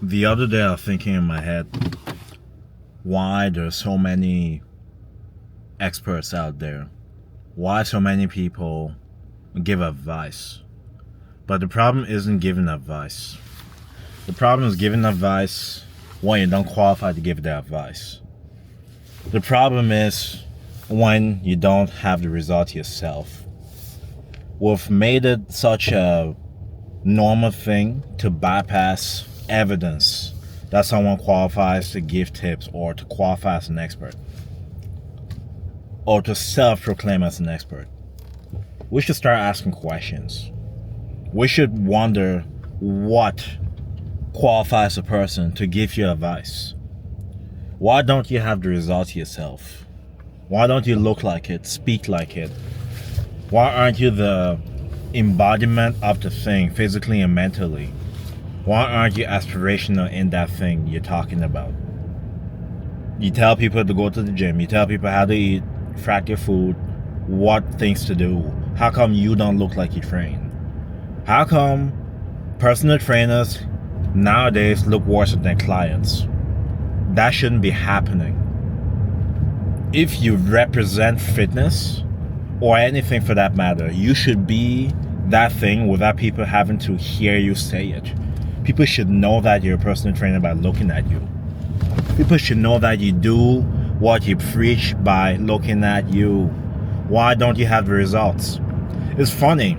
The other day I was thinking in my head why there's so many experts out there. Why so many people give advice. But the problem isn't giving advice. The problem is giving advice when you don't qualify to give the advice. The problem is when you don't have the result yourself. We've made it such a normal thing to bypass evidence that someone qualifies to give tips or to qualify as an expert or to self-proclaim as an expert. We should start asking questions. We should wonder what qualifies a person to give you advice. Why don't you have the result yourself? Why don't you look like it, speak like it? Why aren't you the embodiment of the thing physically and mentally? Why aren't you aspirational in that thing you're talking about? You tell people to go to the gym, you tell people how to eat, track your food, what things to do. How come you don't look like you train? How come personal trainers nowadays look worse than clients? That shouldn't be happening. If you represent fitness, or anything for that matter, you should be that thing without people having to hear you say it. People should know that you're a personal trainer by looking at you. People should know that you do what you preach by looking at you. Why don't you have the results? It's funny.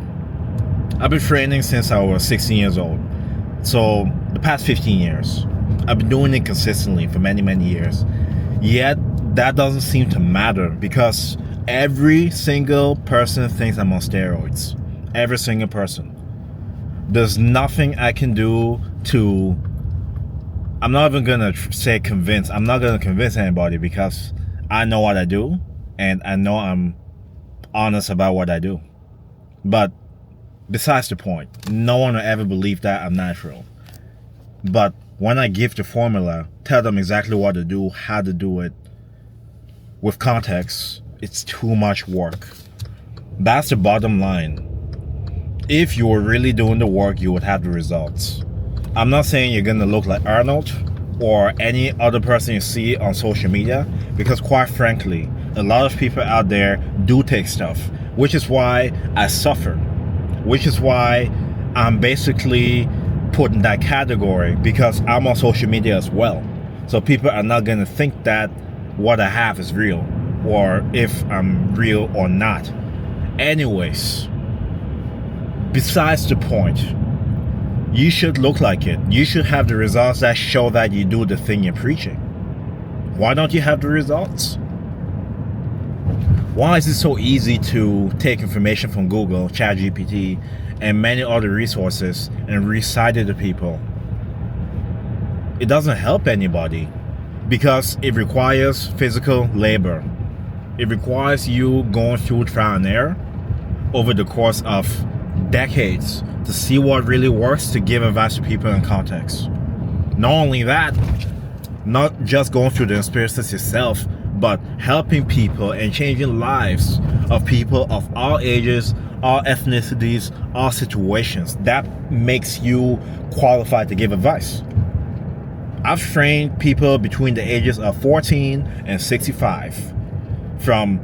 I've been training since I was 16 years old. So the past 15 years. I've been doing it consistently for many, many years. Yet that doesn't seem to matter because every single person thinks I'm on steroids. Every single person. There's nothing I can do to... I'm not even going to say convince. I'm not going to convince anybody because I know what I do and I know I'm honest about what I do. But besides the point, no one will ever believe that I'm natural. But when I give the formula, tell them exactly what to do, how to do it, with context, it's too much work. That's the bottom line. If you were really doing the work, you would have the results. I'm not saying you're gonna look like Arnold or any other person you see on social media, because quite frankly, a lot of people out there do take stuff, which is why I suffer, which is why I'm basically put in that category, because I'm on social media as well. So people are not gonna think that what I have is real, or if I'm real or not. Anyways, besides the point, you should look like it. You should have the results that show that you do the thing you're preaching. Why don't you have the results? Why is it so easy to take information from Google, ChatGPT, and many other resources and recite it to people? It doesn't help anybody because it requires physical labor. It requires you going through trial and error over the course of decades to see what really works to give advice to people in context. Not only that, not just going through the experiences yourself, but helping people and changing lives of people of all ages, all ethnicities, all situations. That makes you qualified to give advice. I've trained people between the ages of 14 and 65. From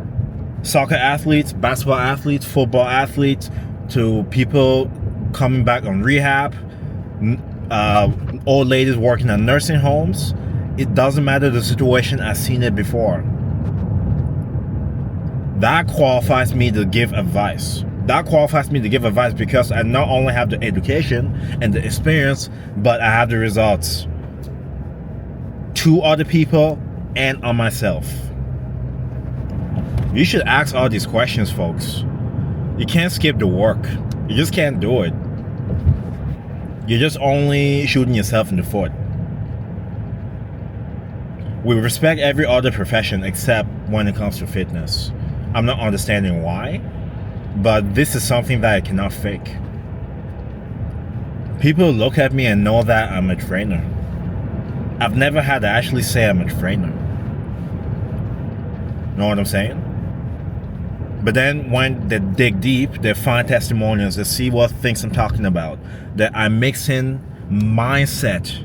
soccer athletes, basketball athletes, football athletes, to people coming back on rehab, old ladies working at nursing homes. It doesn't matter the situation, I've seen it before. That qualifies me to give advice. That qualifies me to give advice because I not only have the education and the experience, but I have the results to other people and on myself. You should ask all these questions, folks. You can't skip the work. You just can't do it. You're just only shooting yourself in the foot. We respect every other profession except when it comes to fitness. I'm not understanding why, but this is something that I cannot fake. People look at me and know that I'm a trainer. I've never had to actually say I'm a trainer. Know what I'm saying? But then when they dig deep, they find testimonials, they see what things I'm talking about, that I'm mixing mindset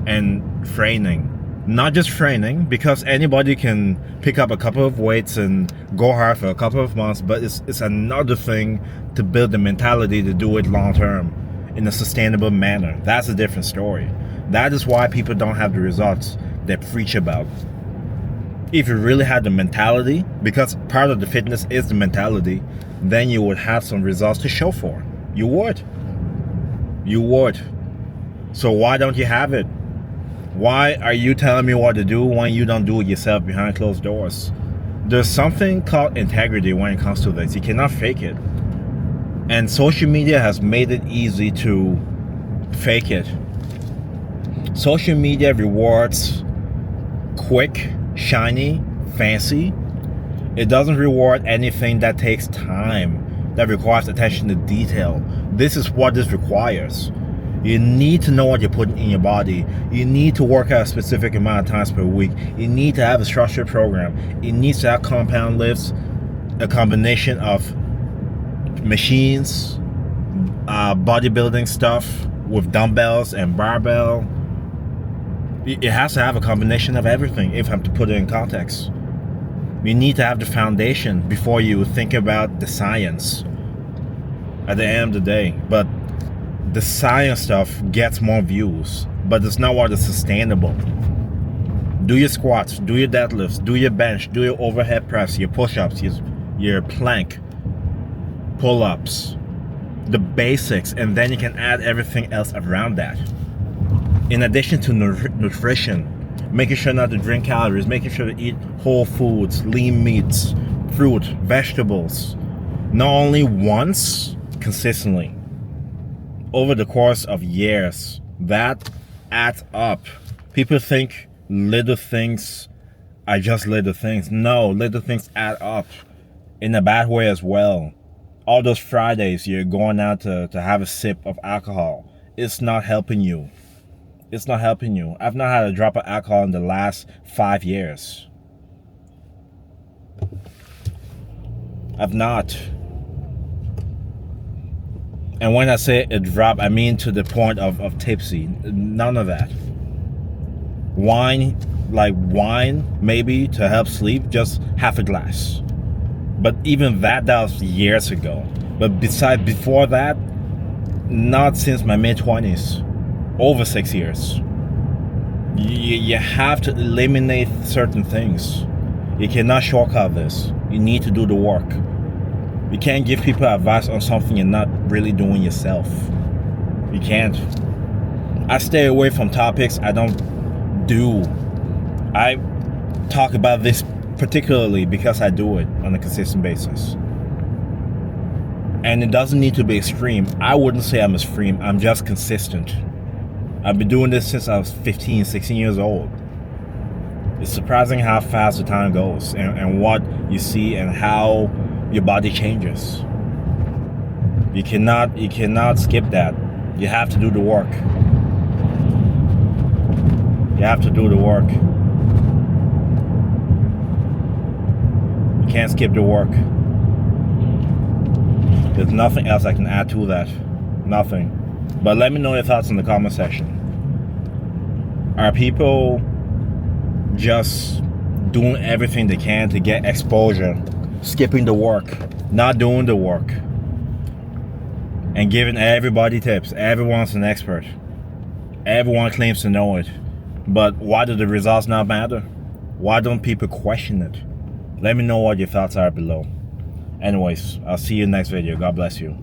and training. Not just training, because anybody can pick up a couple of weights and go hard for a couple of months, but it's another thing to build the mentality to do it long term in a sustainable manner. That's a different story. That is why people don't have the results they preach about. If you really had the mentality, because part of the fitness is the mentality, then you would have some results to show for. You would. So why don't you have it? Why are you telling me what to do when you don't do it yourself behind closed doors? There's something called integrity when it comes to this. You cannot fake it. And social media has made it easy to fake it. Social media rewards quick, shiny, fancy. It doesn't reward anything that takes time, that requires attention to detail. This is what this requires. You need to know what you're putting in your body. You need to work out a specific amount of times per week. You need to have a structured program. It needs to have compound lifts, a combination of machines, bodybuilding stuff with dumbbells and barbell. It has to have a combination of everything, if I'm to put it in context. You need to have the foundation before you think about the science at the end of the day. But the science stuff gets more views, but it's not what is sustainable. Do your squats, do your deadlifts, do your bench, do your overhead press, your push-ups, your plank, pull-ups, the basics, and then you can add everything else around that. In addition to nutrition, making sure not to drink calories, making sure to eat whole foods, lean meats, fruit, vegetables, not only once, consistently. Over the course of years, that adds up. People think little things are just little things. No, little things add up in a bad way as well. All those Fridays you're going out to have a sip of alcohol, it's not helping you. It's not helping you. I've not had a drop of alcohol in the last 5 years. I've not. And when I say a drop, I mean to the point of tipsy. None of that. Wine, maybe to help sleep, just half a glass. But even that was years ago. But before that, not since my mid-20s. Over 6 years. You have to eliminate certain things. You cannot shortcut this. You need to do the work. You can't give people advice on something you're not really doing yourself. You can't. I stay away from topics I don't do. I talk about this particularly because I do it on a consistent basis. And it doesn't need to be extreme. I wouldn't say I'm extreme. I'm just consistent. I've been doing this since I was 15, 16 years old. It's surprising how fast the time goes and what you see and how your body changes. You cannot skip that. You have to do the work. You have to do the work. You can't skip the work. There's nothing else I can add to that. Nothing. But let me know your thoughts in the comment section. Are people just doing everything they can to get exposure, skipping the work, not doing the work, and giving everybody tips? Everyone's an expert. Everyone claims to know it. But why do the results not matter? Why don't people question it? Let me know what your thoughts are below. Anyways, I'll see you next video. God bless you.